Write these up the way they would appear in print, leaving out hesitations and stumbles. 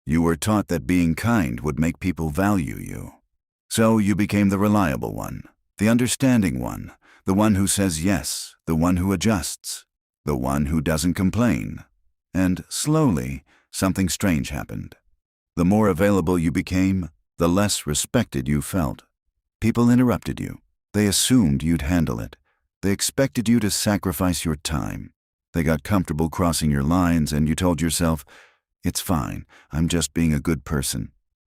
You were taught that being kind would make people value you. So you became the reliable one, the understanding one, the one who says yes, the one who adjusts, the one who doesn't complain. And slowly, something strange happened. The more available you became, the less respected you felt. People interrupted you. They assumed you'd handle it. They expected you to sacrifice your time. They got comfortable crossing your lines, and you told yourself, "It's fine, I'm just being a good person."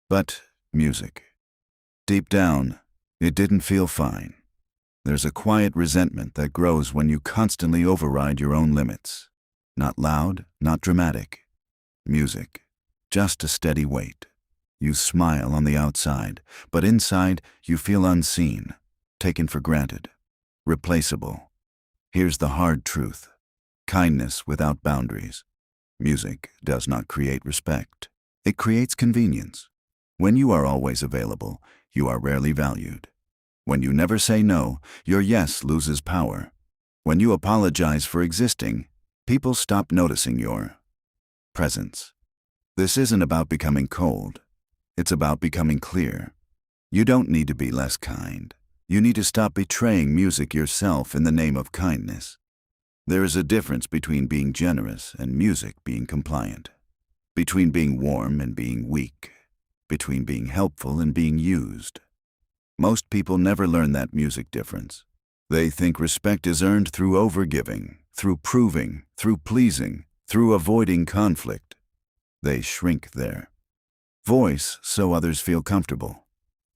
But music. Deep down, it didn't feel fine. There's a quiet resentment that grows when you constantly override your own limits. Not loud, not dramatic. Music. Just a steady weight. You smile on the outside, but inside you feel unseen, taken for granted, replaceable. Here's the hard truth. Kindness without boundaries. Music does not create respect. It creates convenience. When you are always available, you are rarely valued. When you never say no, your yes loses power. When you apologize for existing, people stop noticing your presence. This isn't about becoming cold. It's about becoming clear. You don't need to be less kind. You need to stop betraying music yourself in the name of kindness. There is a difference between being generous and music being compliant, between being warm and being weak, between being helpful and being used. Most people never learn that music difference. They think respect is earned through overgiving, through proving, through pleasing, through avoiding conflict. They shrink their voice so others feel comfortable.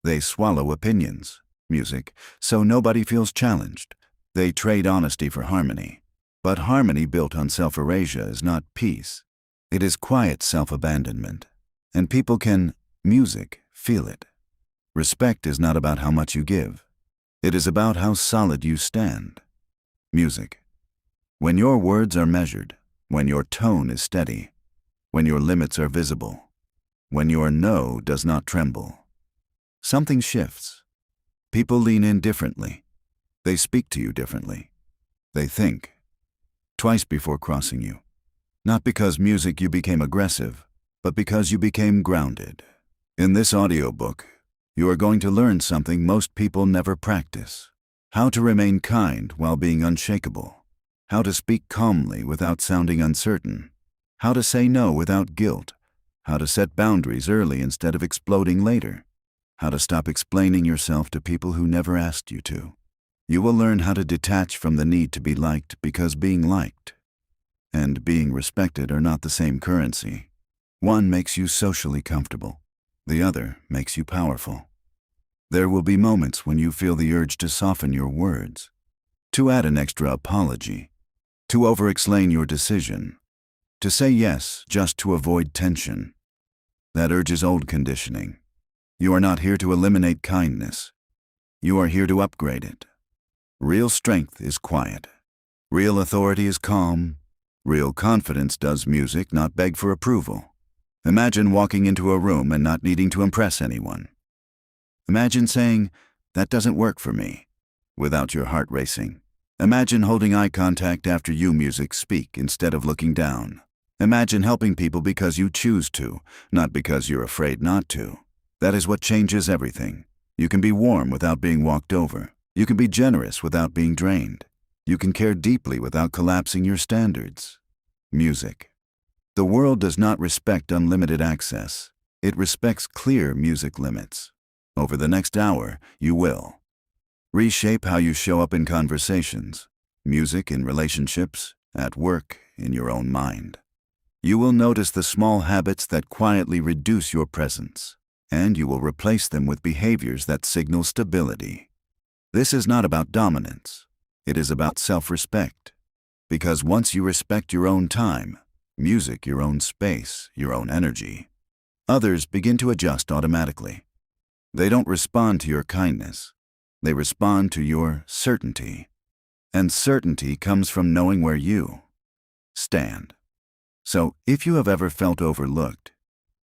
They swallow opinions, music, so nobody feels challenged. They trade honesty for harmony. But harmony built on self-erasure is not peace. It is quiet self-abandonment. And people can, music, feel it. Respect is not about how much you give. It is about how solid you stand. Music. When your words are measured, when your tone is steady, when your limits are visible, when your no does not tremble, something shifts. People lean in differently. They speak to you differently. They think twice before crossing you. Not because music you became aggressive, but because you became grounded. In this audiobook, you are going to learn something most people never practice. How to remain kind while being unshakable. How to speak calmly without sounding uncertain. How to say no without guilt. How to set boundaries early instead of exploding later. How to stop explaining yourself to people who never asked you to. You will learn how to detach from the need to be liked, because being liked and being respected are not the same currency. One makes you socially comfortable. The other makes you powerful. There will be moments when you feel the urge to soften your words, to add an extra apology, to over-explain your decision, to say yes just to avoid tension. That urge is old conditioning. You are not here to eliminate kindness. You are here to upgrade it. Real strength is quiet. Real authority is calm. Real confidence does music, not beg for approval. Imagine walking into a room and not needing to impress anyone. Imagine saying, "That doesn't work for me," without your heart racing. Imagine holding eye contact after you music speak instead of looking down. Imagine helping people because you choose to, not because you're afraid not to. That is what changes everything. You can be warm without being walked over. You can be generous without being drained. You can care deeply without collapsing your standards. Music. The world does not respect unlimited access. It respects clear music limits. Over the next hour, you will reshape how you show up in conversations, music in relationships, at work, in your own mind. You will notice the small habits that quietly reduce your presence, and you will replace them with behaviors that signal stability. This is not about dominance. It is about self-respect. Because once you respect your own time, music, your own space, your own energy, others begin to adjust automatically. They don't respond to your kindness. They respond to your certainty. And certainty comes from knowing where you stand. So, if you have ever felt overlooked,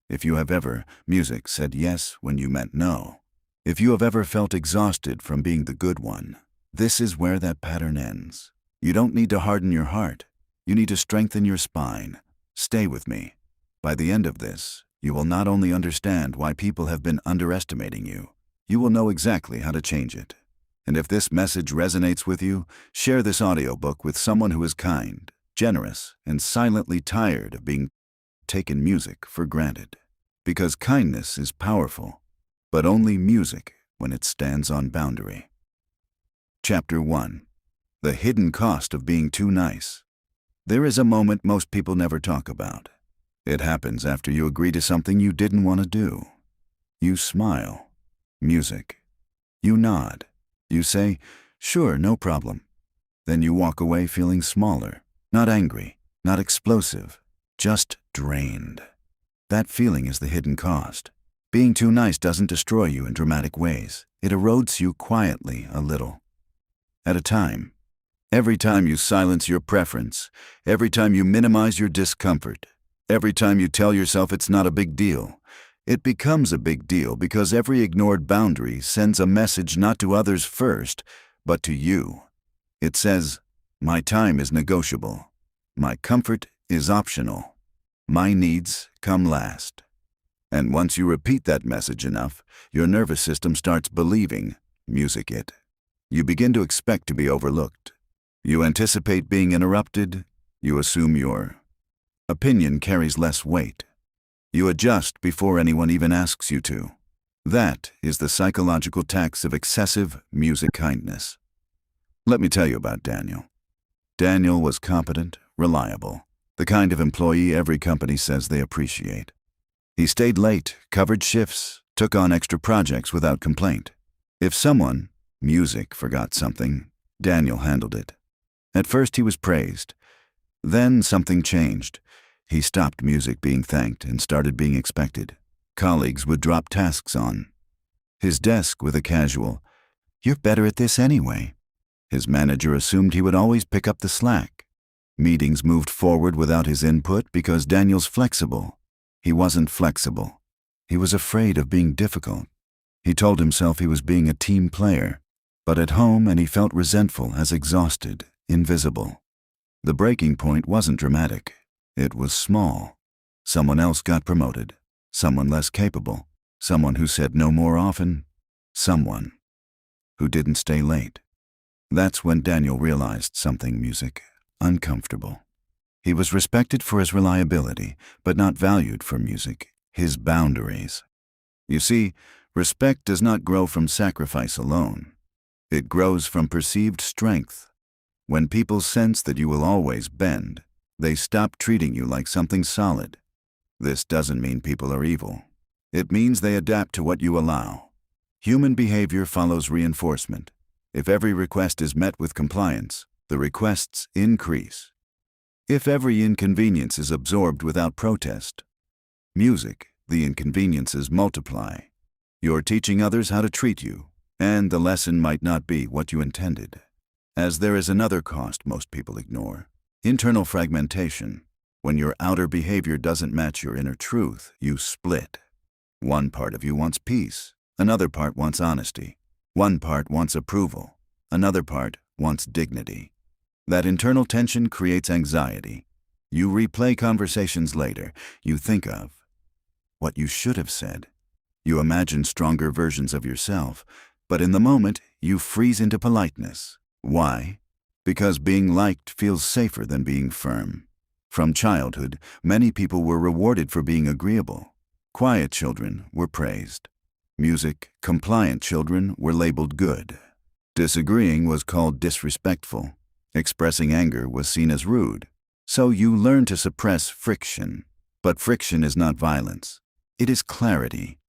if you have ever, music, said yes when you meant no, if you have ever felt exhausted from being the good one, this is where that pattern ends. You don't need to harden your heart. You need to strengthen your spine. Stay with me. By the end of this, You will not only understand why people have been underestimating you, you will know exactly how to change it. And if this message resonates with you, share this audiobook with someone who is kind, generous, and silently tired of being taken music for granted. Because kindness is powerful, but only music when it stands on boundary. Chapter 1. The Hidden Cost of Being Too Nice. There is a moment most people never talk about. It happens after you agree to something you didn't want to do. You smile. Music. You nod. You say, "Sure, no problem." Then you walk away feeling smaller, not angry, not explosive, just drained. That feeling is the hidden cost. Being too nice doesn't destroy you in dramatic ways. It erodes you quietly a little at a time. Every time you silence your preference, every time you minimize your discomfort, every time you tell yourself it's not a big deal, it becomes a big deal because every ignored boundary sends a message not to others first, but to you. It says, "My time is negotiable. My comfort is optional. My needs come last." And once you repeat that message enough, your nervous system starts believing music it. You begin to expect to be overlooked. You anticipate being interrupted. You assume your opinion carries less weight. You adjust before anyone even asks you to. That is the psychological tax of excessive music kindness. Let me tell you about Daniel. Daniel was competent, reliable, the kind of employee every company says they appreciate. He stayed late, covered shifts, took on extra projects without complaint. If someone, music, forgot something, Daniel handled it. At first he was praised. Then something changed. He stopped music being thanked and started being expected. Colleagues would drop tasks on his desk with a casual, "You're better at this anyway." His manager assumed he would always pick up the slack. Meetings moved forward without his input because Daniel's flexible. He wasn't flexible. He was afraid of being difficult. He told himself he was being a team player, but at home and he felt resentful as exhausted, invisible. The breaking point wasn't dramatic. It was small. Someone else got promoted. Someone less capable. Someone who said no more often. Someone who didn't stay late. That's when Daniel realized something music uncomfortable. He was respected for his reliability, but not valued for music, his boundaries. You see, respect does not grow from sacrifice alone. It grows from perceived strength. When people sense that you will always bend, they stop treating you like something solid. This doesn't mean people are evil. It means they adapt to what you allow. Human behavior follows reinforcement. If every request is met with compliance, the requests increase. If every inconvenience is absorbed without protest, music, the inconveniences multiply. You're teaching others how to treat you, and the lesson might not be what you intended. As there is another cost most people ignore. Internal fragmentation. When your outer behavior doesn't match your inner truth, you split. One part of you wants peace. Another part wants honesty. One part wants approval. Another part wants dignity. That internal tension creates anxiety. You replay conversations later. You think of what you should have said. You imagine stronger versions of yourself, but in the moment, you freeze into politeness. Why? Because being liked feels safer than being firm. From childhood, many people were rewarded for being agreeable. Quiet children were praised. Music-compliant children were labeled good. Disagreeing was called disrespectful. Expressing anger was seen as rude. So you learn to suppress friction. But friction is not violence. It is clarity.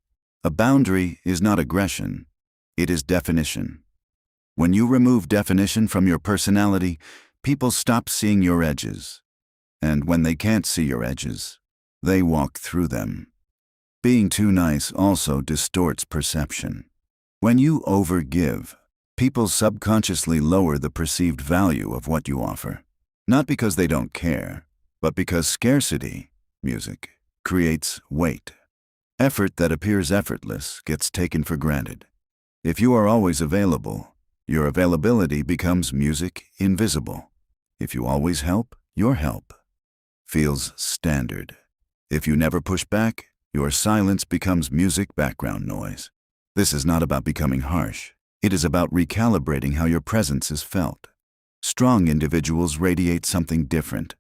A boundary is not aggression. It is definition. When you remove definition from your personality, people stop seeing your edges. And when they can't see your edges, they walk through them. Being too nice also distorts perception. When you overgive, people subconsciously lower the perceived value of what you offer. Not because they don't care, but because scarcity, music, creates weight. Effort that appears effortless gets taken for granted. If you are always available, your availability becomes music invisible. If you always help, your help feels standard. If you never push back, Your silence becomes music background noise. This is not about becoming harsh. It is about recalibrating how your presence is felt. Strong individuals radiate something different.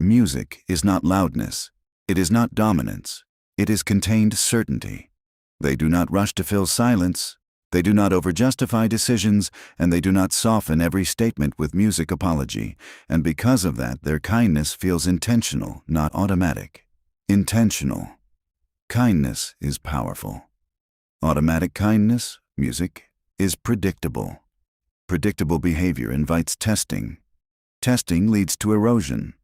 Music, is not loudness. It is not dominance. It is contained certainty. They do not rush to fill silence. They do not overjustify decisions, and they do not soften every statement with music apology. And because of that, their kindness feels intentional, not automatic. Intentional. Kindness is powerful. Automatic kindness, music, is predictable. Predictable behavior invites testing. Testing leads to erosion.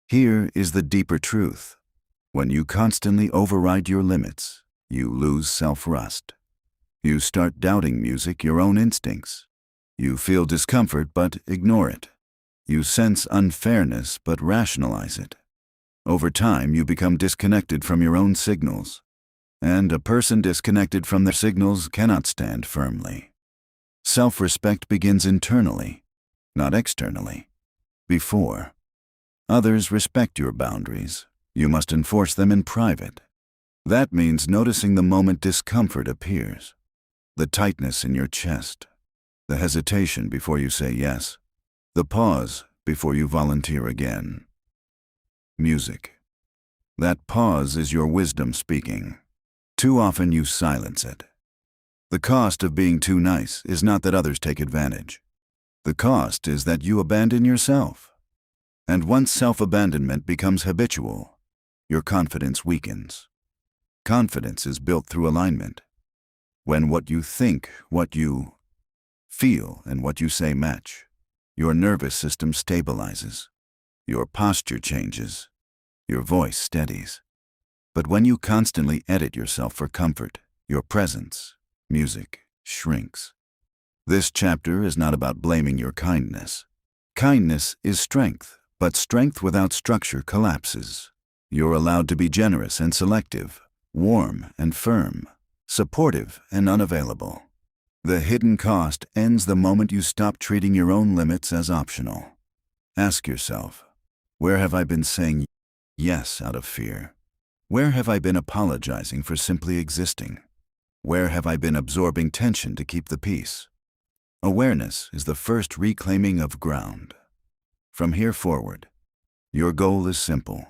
Here is the deeper truth. When you constantly override your limits, you lose self-trust. You start doubting music, your own instincts. You feel discomfort but ignore it. You sense unfairness but rationalize it. Over time, you become disconnected from your own signals. And a person disconnected from their signals cannot stand firmly. Self-respect begins internally, not externally. Before others respect your boundaries, you must enforce them in private. That means noticing the moment discomfort appears. The tightness in your chest, the hesitation before you say yes, the pause before you volunteer again. Music. That pause is your wisdom speaking. Too often you silence it. The cost of being too nice is not that others take advantage. The cost is that you abandon yourself. And once self-abandonment becomes habitual, your confidence weakens. Confidence is built through alignment. When what you think, what you feel, and what you say match, your nervous system stabilizes. Your posture changes. Your voice steadies. But when you constantly edit yourself for comfort, your presence, music, shrinks. This chapter is not about blaming your kindness. Kindness is strength, but strength without structure collapses. You're allowed to be generous and selective, warm and firm, supportive and unavailable. The hidden cost ends the moment you stop treating your own limits as optional. Ask yourself, where have I been saying yes out of fear? Where have I been apologizing for simply existing? Where have I been absorbing tension to keep the peace? Awareness is the first reclaiming of ground. From here forward, your goal is simple.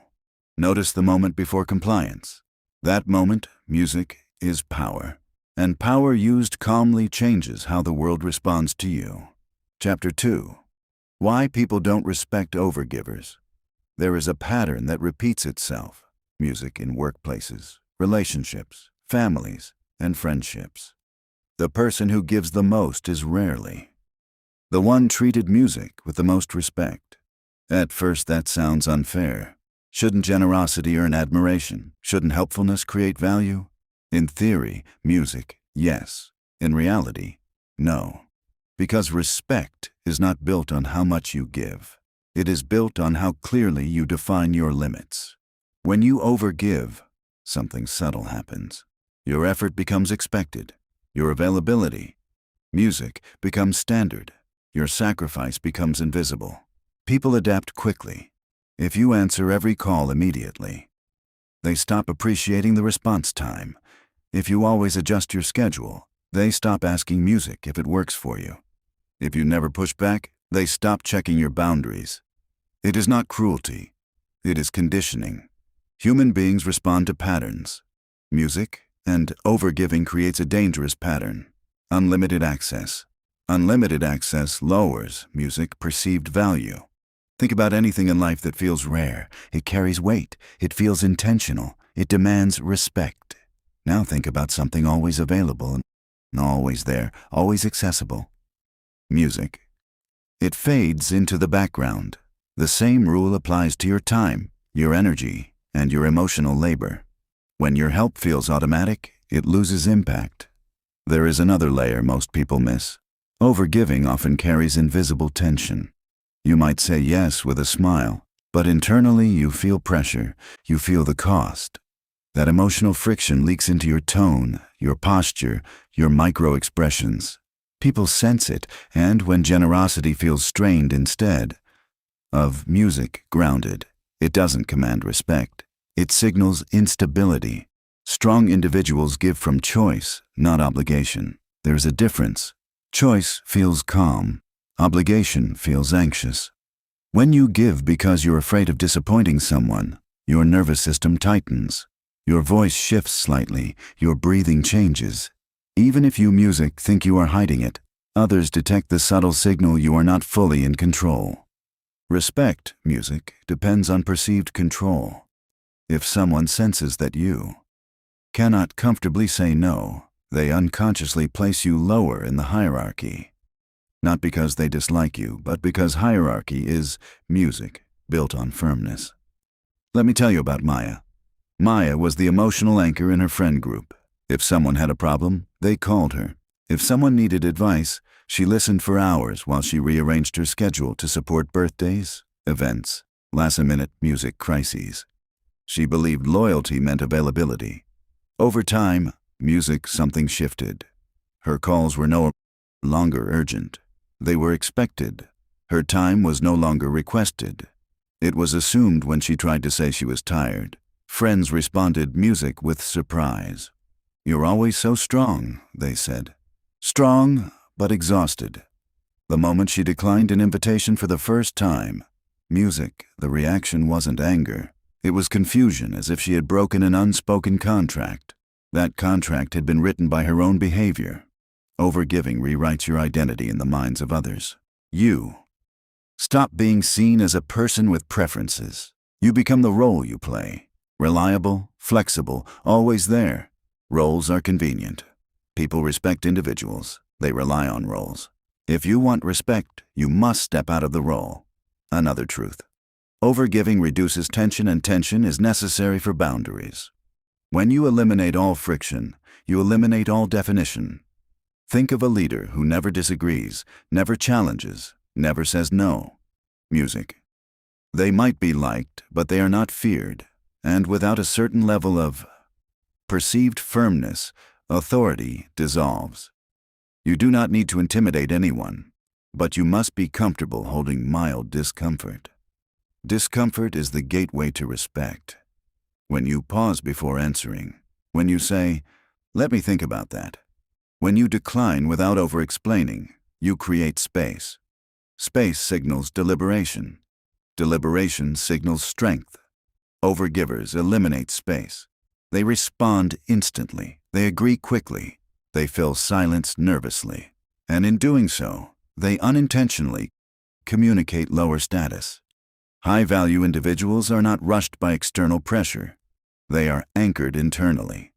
Notice the moment before compliance. That moment, music, is power. And power used calmly changes how the world responds to you. Chapter 2. Why people don't respect overgivers. There is a pattern that repeats itself. Music in workplaces, relationships, families, and friendships. The person who gives the most is rarely the one treated music with the most respect. At first that sounds unfair. Shouldn't generosity earn admiration? Shouldn't helpfulness create value? In theory, music, yes. In reality, no. Because respect is not built on how much you give. It is built on how clearly you define your limits. When you overgive, something subtle happens. Your effort becomes expected. Your availability, music, becomes standard. Your sacrifice becomes invisible. People adapt quickly. If you answer every call immediately, they stop appreciating the response time. If you always adjust your schedule, they stop asking music if it works for you. If you never push back, they stop checking your boundaries. It is not cruelty. It is conditioning. Human beings respond to patterns. Music and overgiving creates a dangerous pattern. Unlimited access. Unlimited access lowers music perceived value. Think about anything in life that feels rare. It carries weight. It feels intentional. It demands respect. Now think about something always available and always there, always accessible. Music. It fades into the background. The same rule applies to your time, your energy, and your emotional labor. When your help feels automatic, it loses impact. There is another layer most people miss. Overgiving often carries invisible tension. You might say yes with a smile, but internally you feel pressure. You feel the cost. That emotional friction leaks into your tone, your posture, your micro-expressions. People sense it, and when generosity feels strained instead of music grounded, it doesn't command respect. It signals instability. Strong individuals give from choice, not obligation. There's a difference. Choice feels calm. Obligation feels anxious. When you give because you're afraid of disappointing someone, your nervous system tightens. Your voice shifts slightly. Your breathing changes. Even if you music think you are hiding it, others detect the subtle signal you are not fully in control. Respect, music, depends on perceived control. If someone senses that you cannot comfortably say no, they unconsciously place you lower in the hierarchy. Not because they dislike you, but because hierarchy is music, built on firmness. Let me tell you about Maya. Maya was the emotional anchor in her friend group. If someone had a problem, they called her. If someone needed advice, she listened for hours while she rearranged her schedule to support birthdays, events, last-minute music crises. She believed loyalty meant availability. Over time, something shifted. Her calls were no longer urgent. They were expected. Her time was no longer requested. It was assumed when she tried to say she was tired. Friends responded music with surprise. "You're always so strong," they said. Strong, but exhausted. The moment she declined an invitation for the first time, the reaction wasn't anger. It was confusion, as if she had broken an unspoken contract. That contract had been written by her own behavior. Overgiving rewrites your identity in the minds of others. You stop being seen as a person with preferences. You become the role you play. Reliable, flexible, always there. Roles are convenient. People respect individuals. They rely on roles. If you want respect, you must step out of the role. Another truth. Overgiving reduces tension, and tension is necessary for boundaries. When you eliminate all friction, you eliminate all definition. Think of a leader who never disagrees, never challenges, never says no. Music. They might be liked, but they are not feared. And without a certain level of perceived firmness, authority dissolves. You do not need to intimidate anyone, but you must be comfortable holding mild discomfort. Discomfort is the gateway to respect. When you pause before answering, when you say, "Let me think about that," when you decline without over-explaining, you create space. Space signals deliberation. Deliberation signals strength. Overgivers eliminate space. They respond instantly. They agree quickly. They fill silence nervously. And in doing so, they unintentionally communicate lower status. High-value individuals are not rushed by external pressure. They are anchored internally.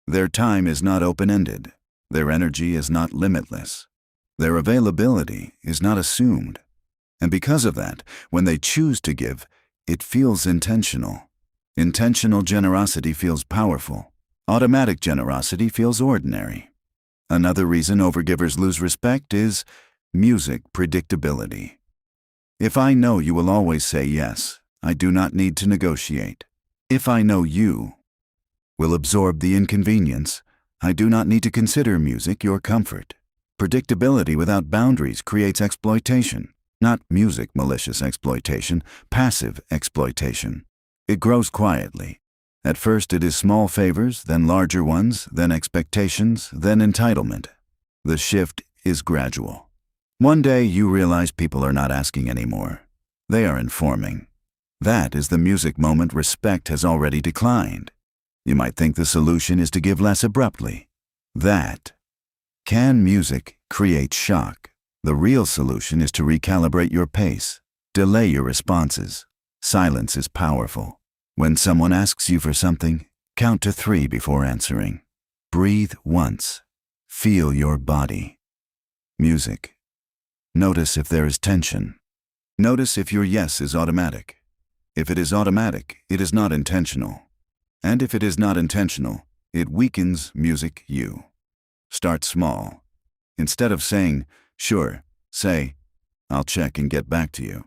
Their time is not open-ended. Their energy is not limitless. Their availability is not assumed. And because of that, when they choose to give, it feels intentional. Intentional generosity feels powerful. Automatic generosity feels ordinary. Another reason overgivers lose respect is music predictability. If I know you will always say yes, I do not need to negotiate. If I know you will absorb the inconvenience, I do not need to consider music your comfort. Predictability without boundaries creates exploitation, not malicious exploitation, passive exploitation. It grows quietly. At first it is small favors, then larger ones, then expectations, then entitlement. The shift is gradual. One day you realize people are not asking anymore. They are informing. That is the music moment respect has already declined. You might think the solution is to give less abruptly. Can music create shock? The real solution is to recalibrate your pace. Delay your responses. Silence is powerful. When someone asks you for something, count to 3 before answering. Breathe once. Feel your body. Music. Notice if there is tension. Notice if your yes is automatic. If it is automatic, it is not intentional. And if it is not intentional, it weakens you. Start small. Instead of saying, "Sure," say, "I'll check and get back to you."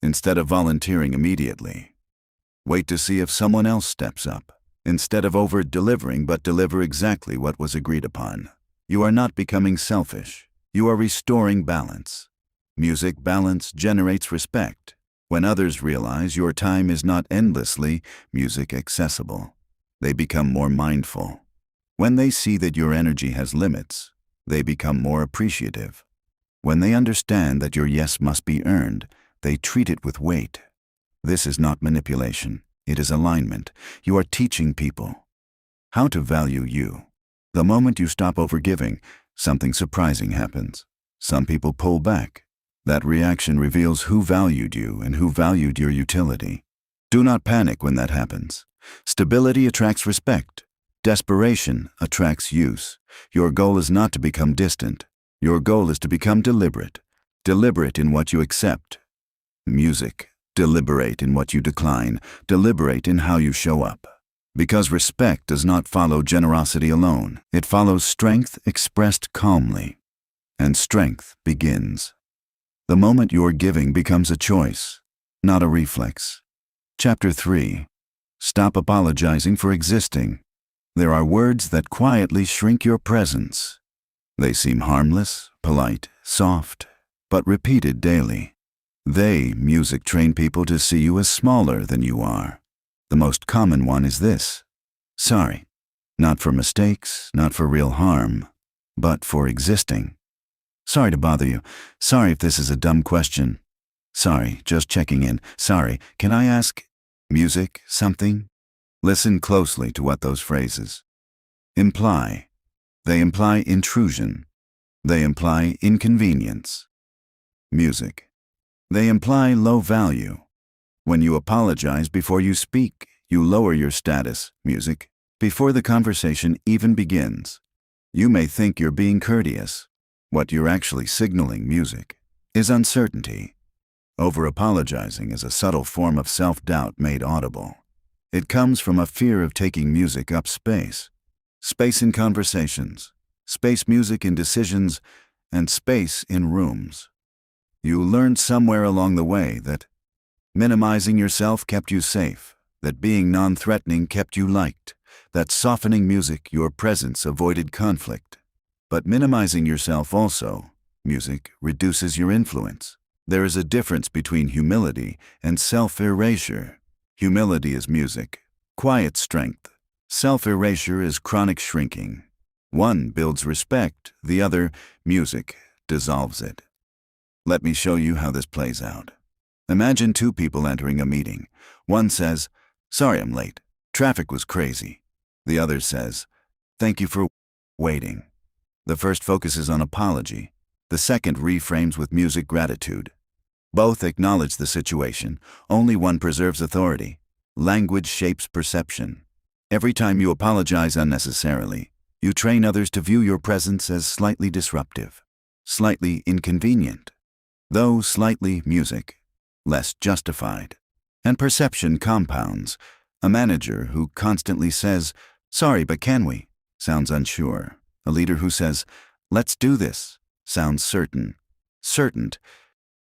Instead of volunteering immediately, wait to see if someone else steps up. Instead of over-delivering, but deliver exactly what was agreed upon. You are not becoming selfish. You are restoring balance. Music balance generates respect. When others realize your time is not endlessly music accessible. they become more mindful. When they see that your energy has limits, they become more appreciative. When they understand that your yes must be earned, they treat it with weight. This is not manipulation. It is alignment. You are teaching people how to value you. The moment you stop overgiving, something surprising happens. Some people pull back. That reaction reveals who valued you and who valued your utility. Do not panic when that happens. Stability attracts respect. Desperation attracts use. Your goal is not to become distant. Your goal is to become deliberate. Deliberate in what you accept. Music. Deliberate in what you decline. Deliberate in how you show up. Because respect does not follow generosity alone. It follows strength expressed calmly. And strength begins the moment your giving becomes a choice, not a reflex. Chapter 3. Stop apologizing for existing. There are words that quietly shrink your presence. They seem harmless, polite, soft, but repeated daily. They, music, train people to see you as smaller than you are. The most common one is this: sorry. Not for mistakes, not for real harm, but for existing. Sorry to bother you. Sorry if this is a dumb question. Sorry, just checking in. Sorry, can I ask music something? Listen closely to what those phrases imply. They imply intrusion. They imply inconvenience. Music. They imply low value. When you apologize before you speak, you lower your status, music, before the conversation even begins. You may think you're being courteous. What you're actually signaling, music, is uncertainty. Over-apologizing is a subtle form of self-doubt made audible. It comes from a fear of taking music up space. Space in conversations, space music in decisions, and space in rooms. You learned somewhere along the way that minimizing yourself kept you safe, that being non-threatening kept you liked, that softening music, your presence, avoided conflict. But minimizing yourself also, music, reduces your influence. There is a difference between humility and self-erasure. Humility is music, quiet strength. Self-erasure is chronic shrinking. One builds respect, the other, music, dissolves it. Let me show you how this plays out. Imagine two people entering a meeting. One says, "Sorry I'm late. Traffic was crazy." The other says, "Thank you for waiting." The first focuses on apology. The second reframes with music gratitude. Both acknowledge the situation. Only one preserves authority. Language shapes perception. Every time you apologize unnecessarily, you train others to view your presence as slightly disruptive, slightly inconvenient, though slightly music, less justified. And perception compounds. A manager who constantly says, "Sorry, but can we?" sounds unsure. A leader who says, "Let's do this," sounds certain. Certain